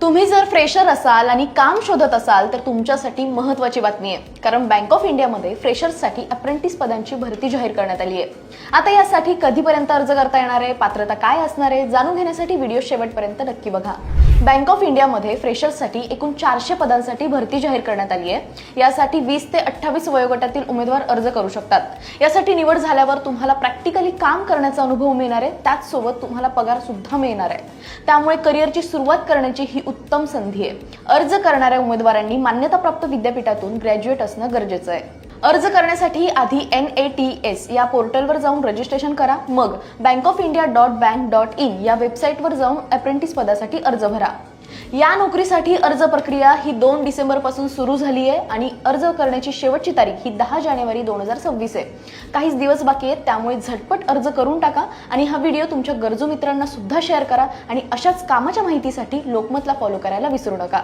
तुम्ही जर फ्रेशर असाल आणि काम शोधत असाल तर तुमच्यासाठी महत्त्वाची बातमी आहे, कारण बँक ऑफ इंडियामध्ये फ्रेशर्ससाठी अप्रेंटिस पदांची भरती जाहीर करण्यात आली आहे। आता यासाठी कधीपर्यंत अर्ज करता येणार आहे, पात्रता काय असणार आहे, जाणून घेण्यासाठी व्हिडिओ शेवटपर्यंत नक्की बघा। बँक ऑफ इंडियामध्ये फ्रेशर्ससाठी एकूण 400 पदांसाठी भरती जाहीर करण्यात आली आहे। यासाठी 20 ते 28 वयोगटातील उमेदवार अर्ज करू शकतात। यासाठी निवड झाल्यावर तुम्हाला प्रॅक्टिकली काम करण्याचा अनुभव मिळणार आहे, त्याचसोबत तुम्हाला पगार सुद्धा मिळणार आहे। त्यामुळे करिअरची सुरुवात करण्याची ही उत्तम संधी आहे। अर्ज करणाऱ्या उमेदवारांनी मान्यताप्राप्त विद्यापीठातून ग्रॅज्युएट असणं गरजेचं आहे। अर्ज करण्यासाठी आधी NATS या पोर्टलवर जाऊन रजिस्ट्रेशन करा, मग bankofindia.bank.in या वेबसाईटवर जाऊन अप्रेंटिस पदासाठी अर्ज भरा। या नोकरीसाठी अर्ज प्रक्रिया ही 2 डिसेंबर पासून सुरू झाली आहे आणि अर्ज करण्याची शेवटची तारीख ही 10 जानेवारी 2026 आहे। काहीच दिवस बाकी आहेत, त्यामुळे झटपट अर्ज करून टाका आणि हा व्हिडिओ तुमच्या गरजू मित्रांना सुद्धा शेअर करा आणि अशाच कामाच्या माहितीसाठी लोकमतला फॉलो करायला विसरू नका।